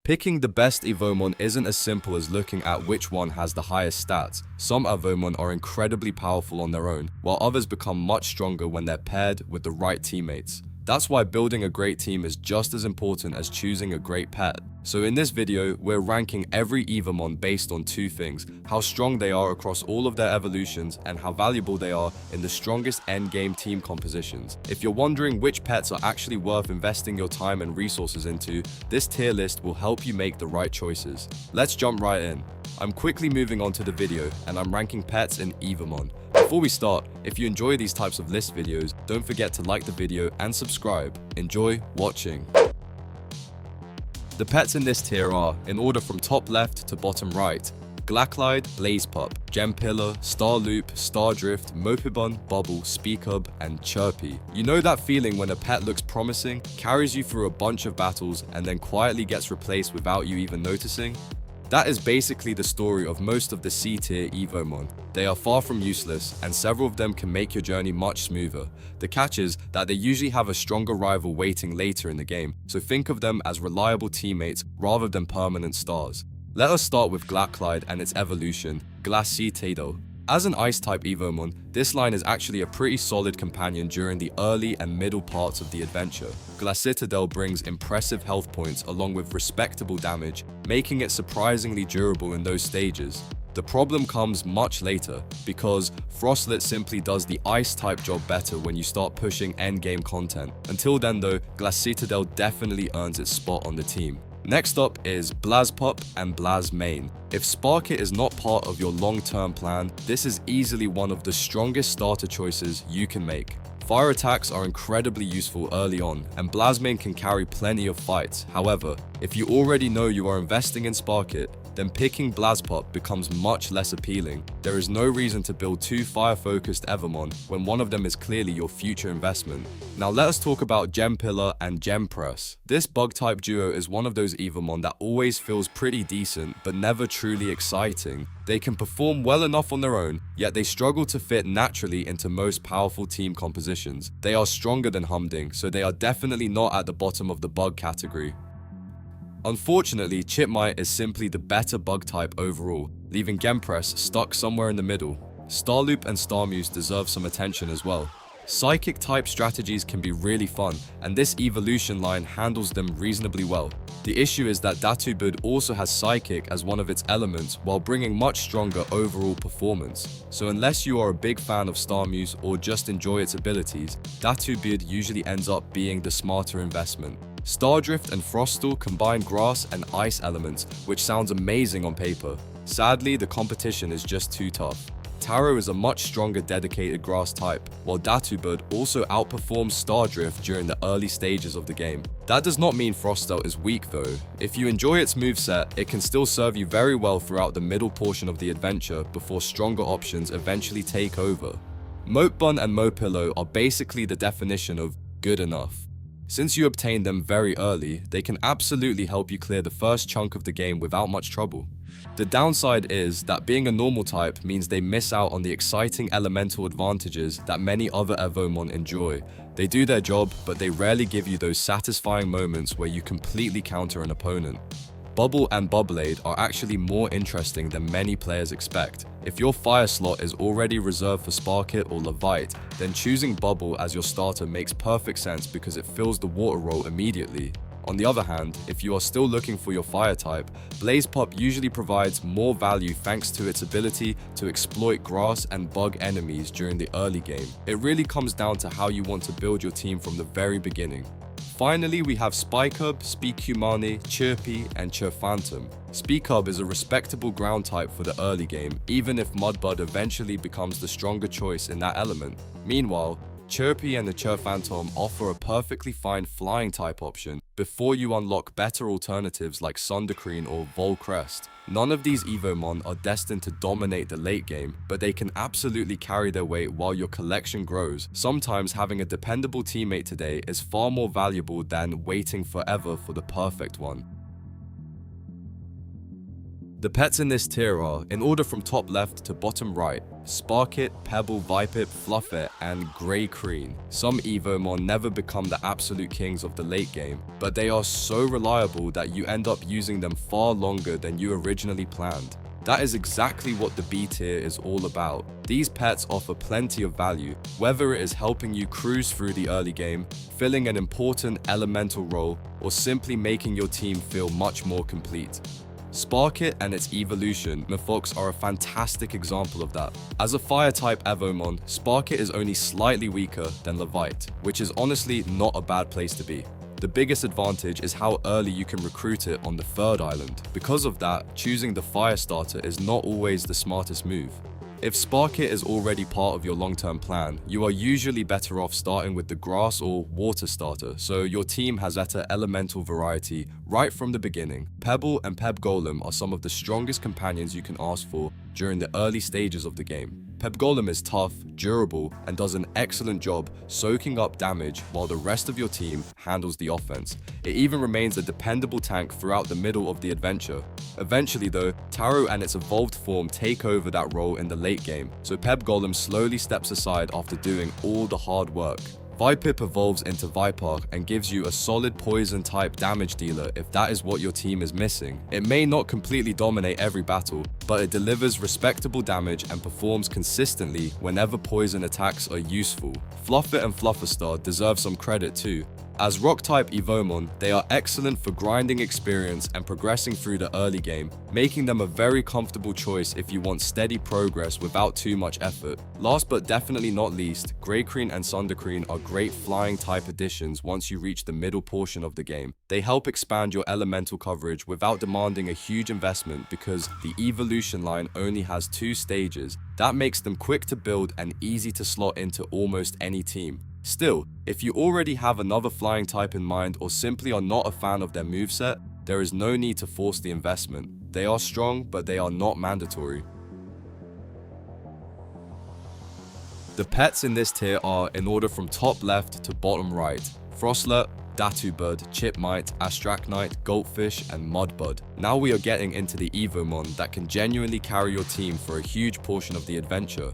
Picking the best Evomon isn't as simple as looking at which one has the highest stats. Some Evomon are incredibly powerful on their own, while others become much stronger when they're paired with the right teammates. That's why building a great team is just as important as choosing a great pet. So in this video, we're ranking every Evomon based on two things: how strong they are across all of their evolutions and how valuable they are in the strongest endgame team compositions. If you're wondering which pets are actually worth investing your time and resources into, this tier list will help you make the right choices. Let's jump right in. I'm quickly moving on to the video, and I'm ranking pets in Evomon. Before we start, if you enjoy these types of list videos, don't forget to like the video and subscribe. Enjoy watching. The pets in this tier are, in order from top left to bottom right: Glacklide, Blazepup, Gempillar, Starloop, Stardrift, Mopibun, Bubble, Speakub, and Chirpy. You know that feeling when a pet looks promising, carries you through a bunch of battles, and then quietly gets replaced without you even noticing? That is basically the story of most of the C-tier Evomon. They are far from useless, and several of them can make your journey much smoother. The catch is that they usually have a stronger rival waiting later in the game, so think of them as reliable teammates rather than permanent stars. Let us start with Glacklide and its evolution, Glaciatado. As an Ice-type Evomon, this line is actually a pretty solid companion during the early and middle parts of the adventure. Glaciatado brings impressive health points along with respectable damage, making it surprisingly durable in those stages. The problem comes much later, because Frostlet simply does the Ice-type job better when you start pushing endgame content. Until then though, Glaciatado definitely earns its spot on the team. Next up is Blazepup and Blazmane. If Sparkit is not part of your long-term plan, this is easily one of the strongest starter choices you can make. Fire attacks are incredibly useful early on, and Blazmane can carry plenty of fights. However, if you already know you are investing in Sparkit, then picking Blazepup becomes much less appealing. There is no reason to build two fire-focused Evomon when one of them is clearly your future investment. Now let us talk about Gempillar and Gempress. This bug-type duo is one of those Evomon that always feels pretty decent, but never truly exciting. They can perform well enough on their own, yet they struggle to fit naturally into most powerful team compositions. They are stronger than Humding, so they are definitely not at the bottom of the bug category. Unfortunately, Chipmite is simply the better bug type overall, leaving Gempress stuck somewhere in the middle. Starloop and Starmuse deserve some attention as well. Psychic type strategies can be really fun, and this evolution line handles them reasonably well. The issue is that Datubud also has Psychic as one of its elements while bringing much stronger overall performance. So unless you are a big fan of Starmuse or just enjoy its abilities, Datubud usually ends up being the smarter investment. Stardrift and Frostal combine grass and ice elements, which sounds amazing on paper. Sadly, the competition is just too tough. Taro is a much stronger dedicated grass type, while Datubud also outperforms Stardrift during the early stages of the game. That does not mean Frostal is weak though. If you enjoy its moveset, it can still serve you very well throughout the middle portion of the adventure before stronger options eventually take over. Mopibun and Mopillo are basically the definition of good enough. Since you obtain them very early, they can absolutely help you clear the first chunk of the game without much trouble. The downside is that being a normal type means they miss out on the exciting elemental advantages that many other Evomon enjoy. They do their job, but they rarely give you those satisfying moments where you completely counter an opponent. Bubble and Bubblade are actually more interesting than many players expect. If your fire slot is already reserved for Sparkit or Levite, then choosing Bubble as your starter makes perfect sense because it fills the water role immediately. On the other hand, if you are still looking for your fire type, Blazepup usually provides more value thanks to its ability to exploit grass and bug enemies during the early game. It really comes down to how you want to build your team from the very beginning. Finally, we have Spikub, Speakumani, Chirpy, and Chirphantom. Speakub is a respectable ground type for the early game, even if Mudbud eventually becomes the stronger choice in that element. Meanwhile, Chirpy and the Chirphantom offer a perfectly fine flying type option before you unlock better alternatives like Sundercreen or Volcrest. None of these Evomon are destined to dominate the late game, but they can absolutely carry their weight while your collection grows. Sometimes having a dependable teammate today is far more valuable than waiting forever for the perfect one. The pets in this tier are, in order from top left to bottom right, Sparkit, Pebble, Vipip, Fluffit, and Greycreen. Some Evomon never become the absolute kings of the late game, but they are so reliable that you end up using them far longer than you originally planned. That is exactly what the B tier is all about. These pets offer plenty of value, whether it is helping you cruise through the early game, filling an important elemental role, or simply making your team feel much more complete. Sparkit and its evolution, Mifox, are a fantastic example of that. As a fire-type Evomon, Sparkit is only slightly weaker than Levite, which is honestly not a bad place to be. The biggest advantage is how early you can recruit it on the third island. Because of that, choosing the fire starter is not always the smartest move. If Sparkit is already part of your long-term plan, you are usually better off starting with the grass or water starter, so your team has better elemental variety right from the beginning. Pebble and Peb Golem are some of the strongest companions you can ask for during the early stages of the game. Peb Golem is tough, durable, and does an excellent job soaking up damage while the rest of your team handles the offense. It even remains a dependable tank throughout the middle of the adventure. Eventually though, Taro and its evolved form take over that role in the late game, so Peb Golem slowly steps aside after doing all the hard work. Vipip evolves into Vipark and gives you a solid poison type damage dealer if that is what your team is missing. It may not completely dominate every battle, but it delivers respectable damage and performs consistently whenever poison attacks are useful. Fluffit and Flufferstar deserve some credit too. As rock-type Evomon, they are excellent for grinding experience and progressing through the early game, making them a very comfortable choice if you want steady progress without too much effort. Last but definitely not least, Greycreen and Sundercreen are great flying-type additions once you reach the middle portion of the game. They help expand your elemental coverage without demanding a huge investment because the evolution line only has 2 stages. That makes them quick to build and easy to slot into almost any team. Still, if you already have another flying type in mind or simply are not a fan of their moveset, there is no need to force the investment. They are strong, but they are not mandatory. The pets in this tier are, in order from top left to bottom right, Frostlet, Datubud, Chipmite, Astrachnite, Goldfish, and Mudbud. Now we are getting into the Evomon that can genuinely carry your team for a huge portion of the adventure.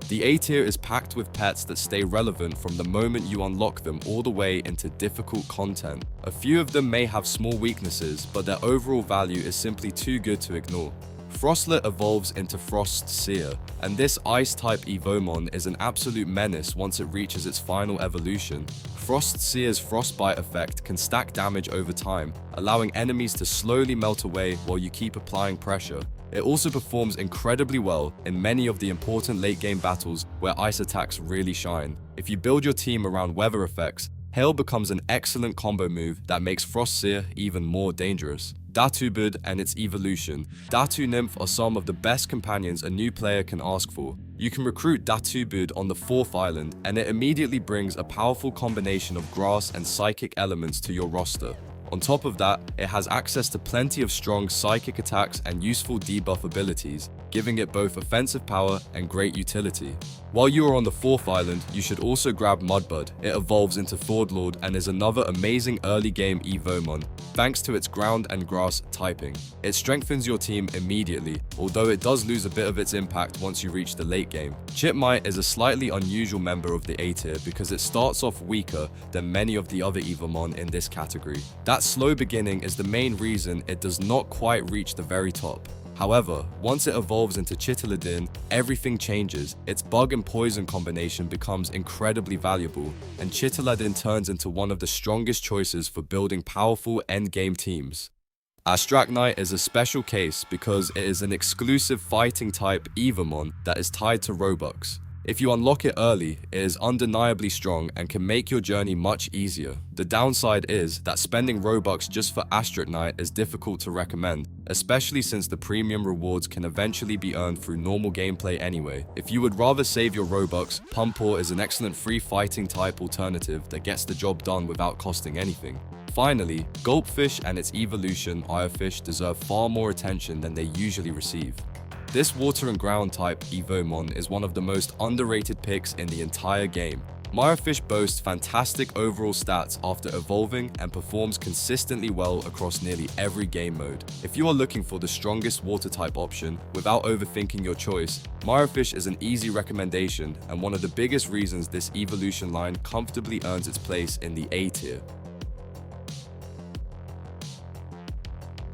The A tier is packed with pets that stay relevant from the moment you unlock them all the way into difficult content. A few of them may have small weaknesses, but their overall value is simply too good to ignore. Frostlet evolves into Frostseer, and this ice-type Evomon is an absolute menace once it reaches its final evolution. Frostseer's frostbite effect can stack damage over time, allowing enemies to slowly melt away while you keep applying pressure. It also performs incredibly well in many of the important late-game battles where ice attacks really shine. If you build your team around weather effects, Hail becomes an excellent combo move that makes Frostseer even more dangerous. Datubud and its evolution. Datu Nymph are some of the best companions a new player can ask for. You can recruit Datubud on the 4th island, and it immediately brings a powerful combination of grass and psychic elements to your roster. On top of that, it has access to plenty of strong psychic attacks and useful debuff abilities, giving it both offensive power and great utility. While you are on the 4th island, you should also grab Mudbud. It evolves into Thordlord and is another amazing early game Evomon, thanks to its ground and grass typing. It strengthens your team immediately, although it does lose a bit of its impact once you reach the late game. Chipmite is a slightly unusual member of the A tier because it starts off weaker than many of the other Evomon in this category. That slow beginning is the main reason it does not quite reach the very top. However, once it evolves into Chittiladin, everything changes. Its bug and poison combination becomes incredibly valuable, and Chittiladin turns into one of the strongest choices for building powerful endgame teams. Astrachnite is a special case because it is an exclusive fighting type Evomon that is tied to Robux. If you unlock it early, it is undeniably strong and can make your journey much easier. The downside is that spending Robux just for Astrachnite is difficult to recommend, especially since the premium rewards can eventually be earned through normal gameplay anyway. If you would rather save your Robux, Pumpor is an excellent free fighting type alternative that gets the job done without costing anything. Finally, Gulpfish and its evolution, Ironfish, deserve far more attention than they usually receive. This water and ground type Evomon is one of the most underrated picks in the entire game. Mirefish boasts fantastic overall stats after evolving and performs consistently well across nearly every game mode. If you are looking for the strongest water type option without overthinking your choice, Mirefish is an easy recommendation and one of the biggest reasons this evolution line comfortably earns its place in the A tier.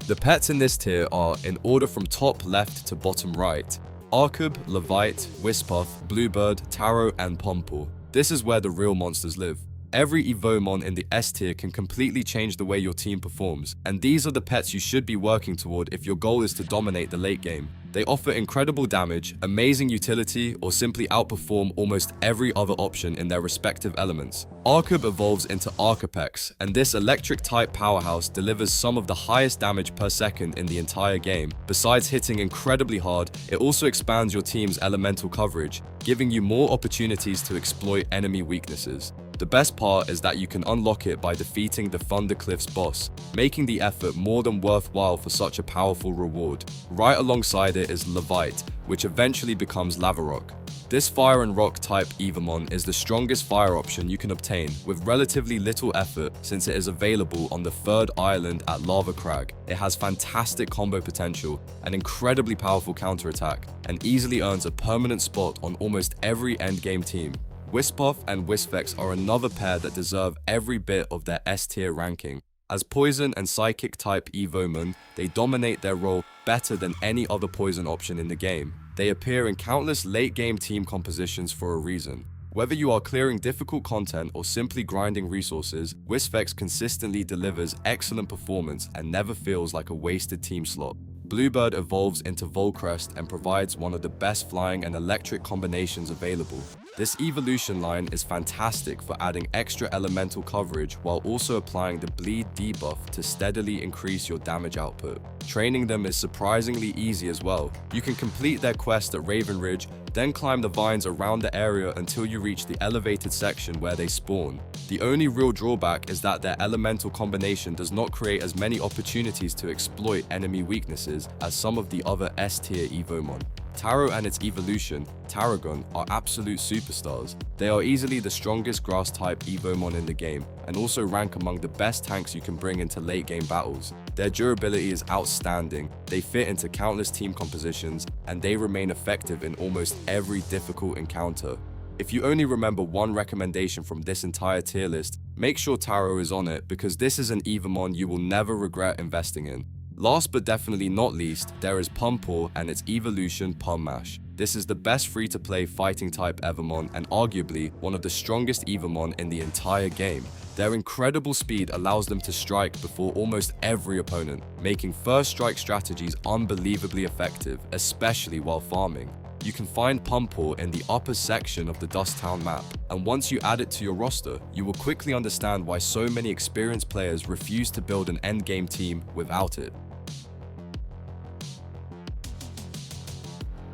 The pets in this tier are, in order from top left to bottom right, Arkub, Levite, Wispuff, Bluebird, Taro, and Pompor. This is where the real monsters live. Every Evomon in the S tier can completely change the way your team performs, and these are the pets you should be working toward if your goal is to dominate the late game. They offer incredible damage, amazing utility, or simply outperform almost every other option in their respective elements. Arkub evolves into Arcapex, and this electric-type powerhouse delivers some of the highest damage per second in the entire game. Besides hitting incredibly hard, it also expands your team's elemental coverage, giving you more opportunities to exploit enemy weaknesses. The best part is that you can unlock it by defeating the Thundercliff's boss, making the effort more than worthwhile for such a powerful reward. Right alongside it is Levite, which eventually becomes Lavarock. This fire and rock type Evomon is the strongest fire option you can obtain with relatively little effort since it is available on the 3rd island at Lava Crag. It has fantastic combo potential, an incredibly powerful counterattack, and easily earns a permanent spot on almost every endgame team. Wispuff and Wisfex are another pair that deserve every bit of their S tier ranking. As poison and psychic type Evomon, they dominate their role better than any other poison option in the game. They appear in countless late game team compositions for a reason. Whether you are clearing difficult content or simply grinding resources, Wisfex consistently delivers excellent performance and never feels like a wasted team slot. Bluebird evolves into Volcrest and provides one of the best flying and electric combinations available. This evolution line is fantastic for adding extra elemental coverage while also applying the bleed debuff to steadily increase your damage output. Training them is surprisingly easy as well. You can complete their quest at Raven Ridge, then climb the vines around the area until you reach the elevated section where they spawn. The only real drawback is that their elemental combination does not create as many opportunities to exploit enemy weaknesses as some of the other S tier Evomon. Taro and its evolution, Tarragon, are absolute superstars. They are easily the strongest grass-type Evomon in the game, and also rank among the best tanks you can bring into late-game battles. Their durability is outstanding, they fit into countless team compositions, and they remain effective in almost every difficult encounter. If you only remember one recommendation from this entire tier list, make sure Taro is on it because this is an Evomon you will never regret investing in. Last but definitely not least, there is Pompor and its evolution Pummash. This is the best free-to-play fighting type Evomon and arguably one of the strongest Evomon in the entire game. Their incredible speed allows them to strike before almost every opponent, making first strike strategies unbelievably effective, especially while farming. You can find Pompor in the upper section of the Dust Town map, and once you add it to your roster, you will quickly understand why so many experienced players refuse to build an endgame team without it.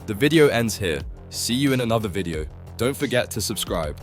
The video ends here. See you in another video. Don't forget to subscribe.